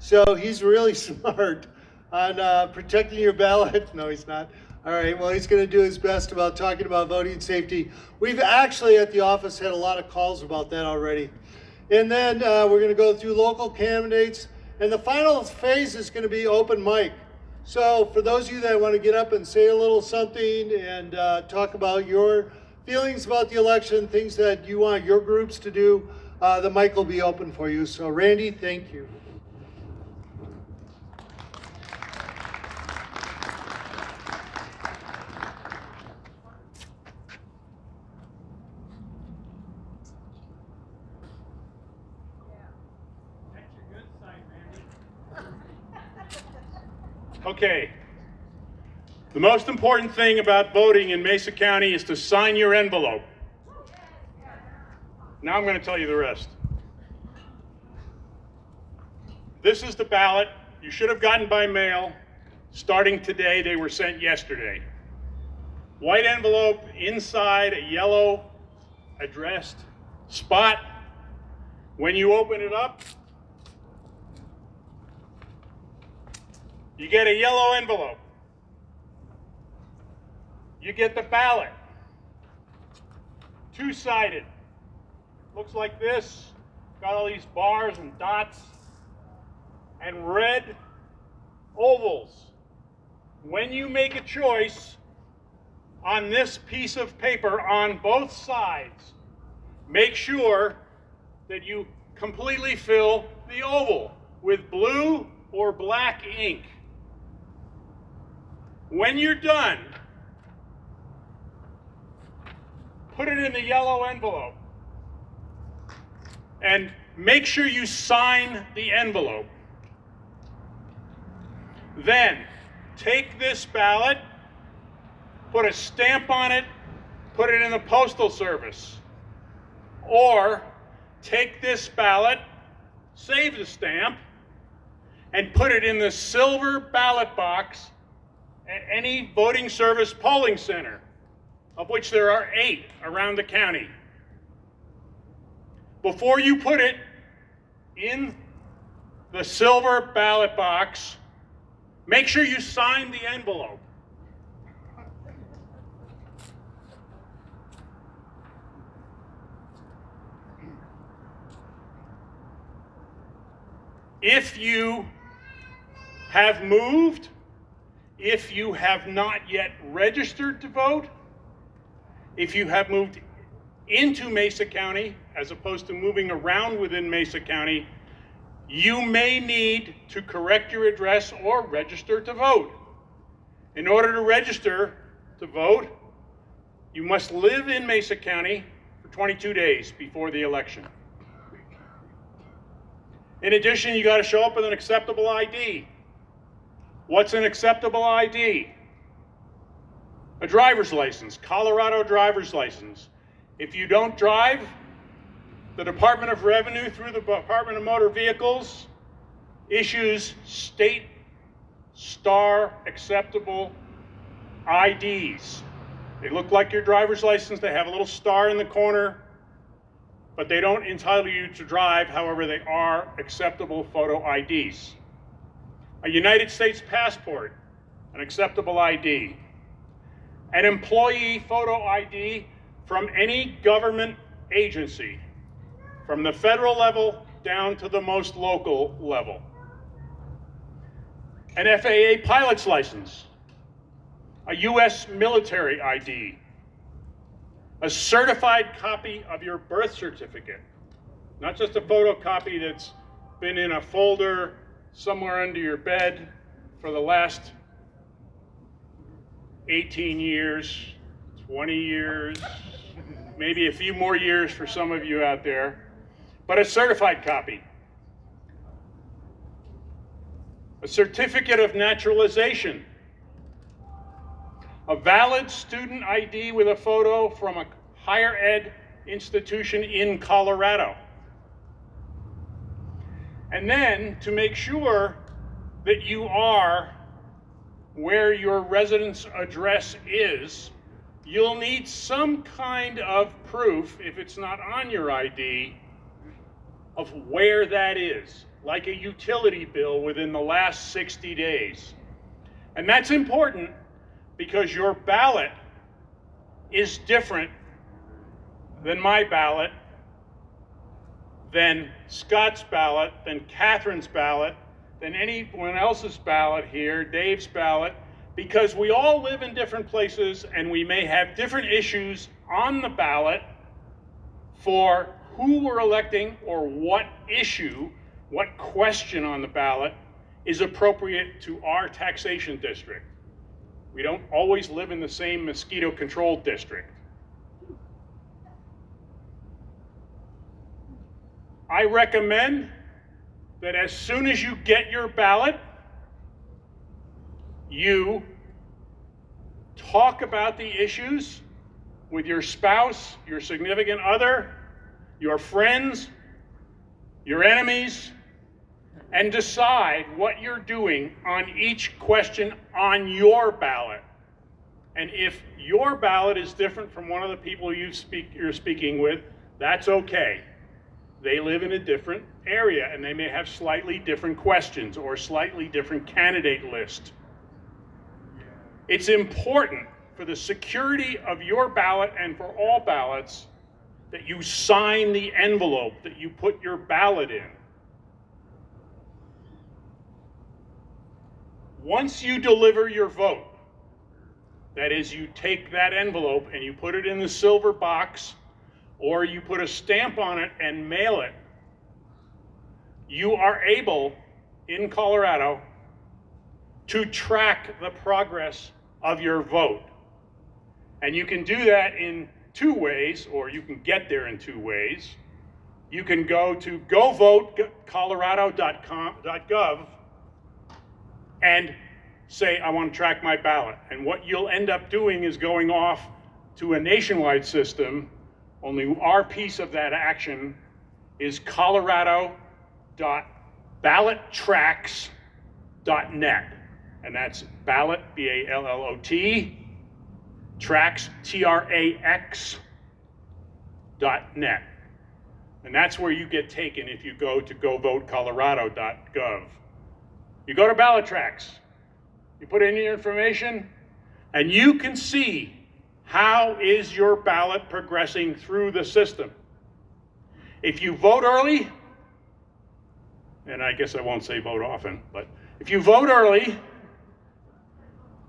So he's really smart on protecting your ballot. No, he's not. All right, well, he's going to do his best about talking about voting safety. We've actually at the office had a lot of calls about that already. And then we're going to go through local candidates. And the final phase is going to be open mic. So for those of you that want to get up and say a little something and talk about your feelings about the election, things that you want your groups to do, the mic will be open for you. So Randy, thank you. Okay, the most important thing about voting in Mesa County is to sign your envelope. Now I'm going to tell you the rest. This is the ballot. You should have gotten by mail. Starting today, they were sent yesterday. White envelope, inside a yellow addressed spot. When you open it up, you get a yellow envelope. You get the ballot. Two-sided. Looks like this. Got all these bars and dots and red ovals. When you make a choice on this piece of paper on both sides, make sure that you completely fill the oval with blue or black ink. When you're done, put it in the yellow envelope and make sure you sign the envelope. Then take this ballot, put a stamp on it, put it in the Postal Service. Or take this ballot, save the stamp, and put it in the silver ballot box at any voting service polling center, of which there are 8 around the county. Before you put it in the silver ballot box, make sure you sign the envelope. If you have moved, if you have not yet registered to vote, if you have moved into Mesa County as opposed to moving around within Mesa County, you may need to correct your address or register to vote. In order to register to vote, you must live in Mesa County for 22 days before the election. In addition, you got to show up with an acceptable ID. What's an acceptable ID? A driver's license, Colorado driver's license. If you don't drive, the Department of Revenue through the Department of Motor Vehicles issues state star acceptable IDs. They look like your driver's license. They have a little star in the corner, but they don't entitle you to drive. However, they are acceptable photo IDs. A United States passport, an acceptable ID. An employee photo ID from any government agency, from the federal level down to the most local level. An FAA pilot's license, a US military ID, a certified copy of your birth certificate, not just a photocopy that's been in a folder somewhere under your bed for the last 18 years, 20 years, maybe a few more years for some of you out there, but a certified copy. A certificate of naturalization. A valid student ID with a photo from a higher ed institution in Colorado. And then, to make sure that you are where your residence address is, you'll need some kind of proof, if it's not on your ID, of where that is. like a utility bill within the last 60 days. And that's important because your ballot is different than my ballot, than Scott's ballot, than Catherine's ballot, than anyone else's ballot here, Dave's ballot, because we all live in different places and we may have different issues on the ballot for who we're electing or what issue, what question on the ballot is appropriate to our taxation district. We don't always live in the same mosquito control district. I recommend that as soon as you get your ballot, you talk about the issues with your spouse, your significant other, your friends, your enemies, and decide what you're doing on each question on your ballot. And if your ballot is different from one of the people you're speaking with, that's okay. They live in a different area and they may have slightly different questions or slightly different candidate list. It's important for the security of your ballot and for all ballots that you sign the envelope that you put your ballot in. Once you deliver your vote, that is, you take that envelope and you put it in the silver box or you put a stamp on it and mail it, you are able, in Colorado, to track the progress of your vote. And you can do that in two ways, or you can get there in two ways. You can go to govotecolorado.gov and say, I want to track my ballot. And what you'll end up doing is going off to a nationwide system. Only our piece of that action is colorado.ballottracks.net. And that's ballot, B-A-L-L-O-T, tracks, T-R-A-X.net. And that's where you get taken if you go to govotecolorado.gov. You go to ballot tracks, you put in your information, and you can see how is your ballot progressing through the system. If you vote early, and I guess I won't say vote often, but if you vote early,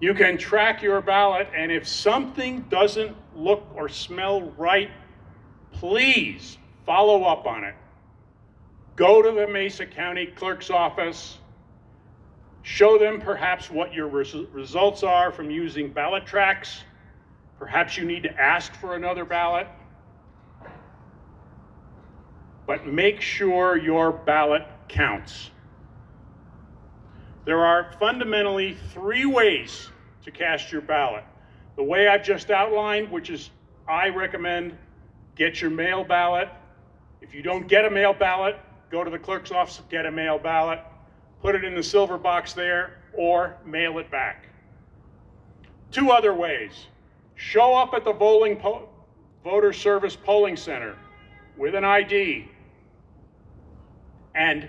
you can track your ballot, and if something doesn't look or smell right, please follow up on it. Go to the Mesa County Clerk's office, show them perhaps what your results are from using ballot tracks. Perhaps you need to ask for another ballot. But make sure your ballot counts. There are fundamentally three ways to cast your ballot. The way I've just outlined, which is I recommend get your mail ballot. If you don't get a mail ballot, go to the clerk's office, get a mail ballot, put it in the silver box there, or mail it back. Two other ways. Show up at the voter service polling center with an ID and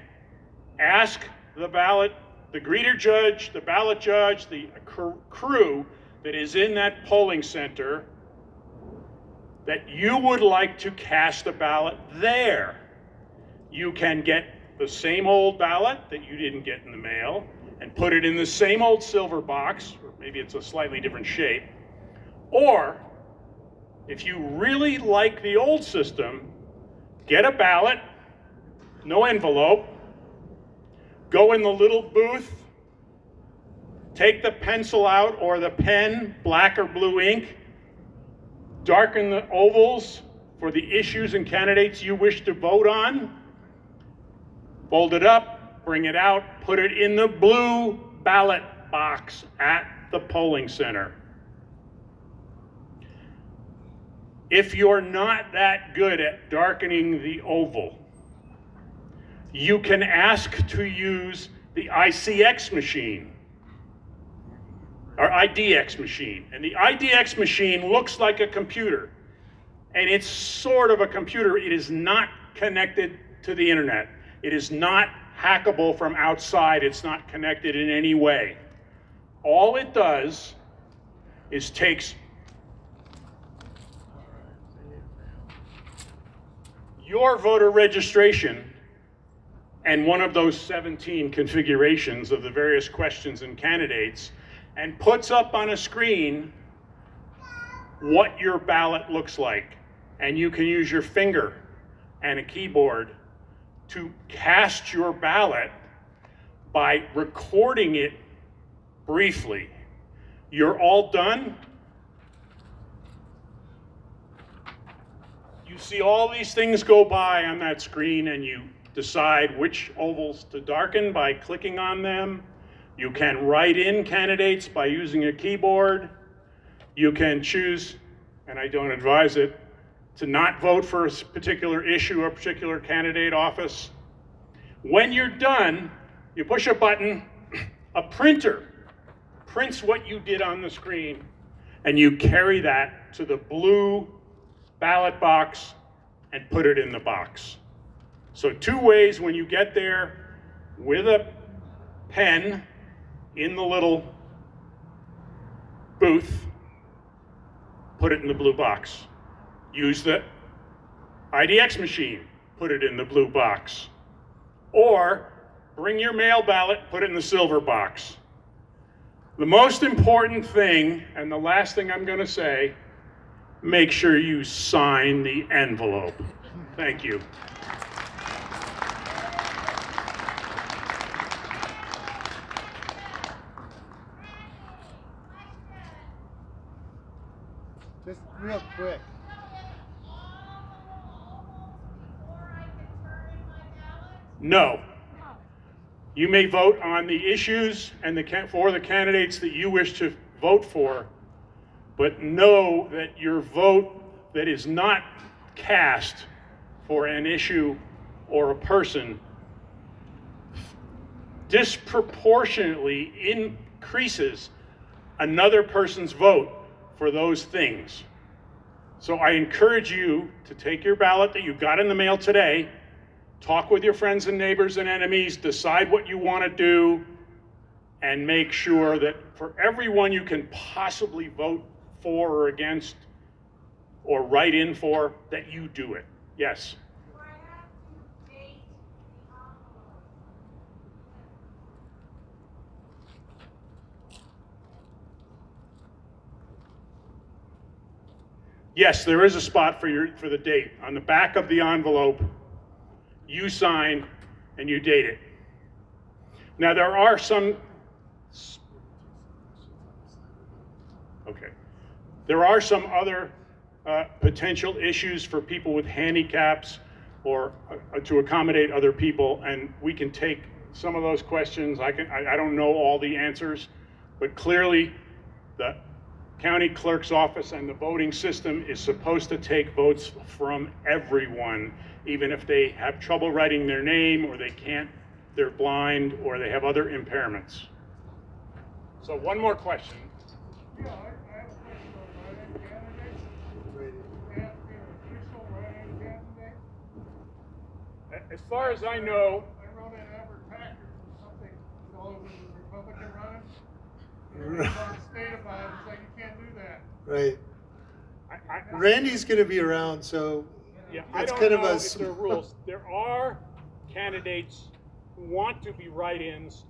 ask the greeter judge, the ballot judge, the crew that is in that polling center that you would like to cast a ballot there. You can get the same old ballot that you didn't get in the mail and put it in the same old silver box, or maybe it's a slightly different shape. Or, if you really like the old system, get a ballot, no envelope, go in the little booth, take the pencil out or the pen, black or blue ink, darken the ovals for the issues and candidates you wish to vote on, fold it up, bring it out, put it in the blue ballot box at the polling center. If you're not that good at darkening the oval, you can ask to use the ICX machine, or IDX machine. And the IDX machine looks like a computer, and it's sort of a computer. It is not connected to the internet. It is not hackable from outside. It's not connected in any way. All it does is takes your voter registration and one of those 17 configurations of the various questions and candidates and puts up on a screen what your ballot looks like. And you can use your finger and a keyboard to cast your ballot by recording it briefly. You're all done. You see all these things go by on that screen, and you decide which ovals to darken by clicking on them. You can write in candidates by using a keyboard. You can choose, and I don't advise it, to not vote for a particular issue or particular candidate office. When you're done, you push a button, a printer prints what you did on the screen, and you carry that to the blue ballot box and put it in the box. So 2 ways when you get there: with a pen in the little booth, put it in the blue box. Use the IDX machine, put it in the blue box. Or bring your mail ballot, put it in the silver box. The most important thing, and the last thing I'm going to say, make sure you sign the envelope. Thank you. Just real quick. No. You may vote on the issues and for the candidates that you wish to vote for, but know that your vote that is not cast for an issue or a person disproportionately increases another person's vote for those things. So I encourage you to take your ballot that you got in the mail today, talk with your friends and neighbors and enemies, decide what you want to do, and make sure that for everyone you can possibly vote for or against or write in for, that you do it. Yes? Do I have to date the envelope? Yes, there is a spot for the date. On the back of the envelope, you sign and you date it. Now there are some, there are some other potential issues for people with handicaps or to accommodate other people, and we can take some of those questions. I don't know all the answers, but clearly the county clerk's office and the voting system is supposed to take votes from everyone, even if they have trouble writing their name or they can't, they're blind or they have other impairments. So one more question. Yeah, I have a question on write-in candidates. They have to be an official write-in candidate. As far as I know, I wrote in Abercrombie or something, so it was a Republican running. And the state about it, it's like you can't do that. Right. I Randy's going to be around, so yeah, I it's don't kind know of a if there are rules. There are candidates who want to be write-ins,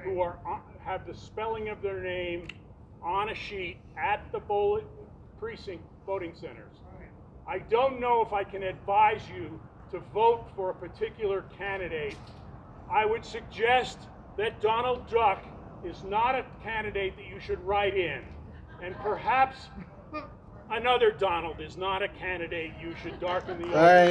who are have the spelling of their name on a sheet at the precinct voting centers. I don't know if I can advise you to vote for a particular candidate. I would suggest that Donald Duck is not a candidate that you should write in, and perhaps another Donald is not a candidate you should darken the. All right.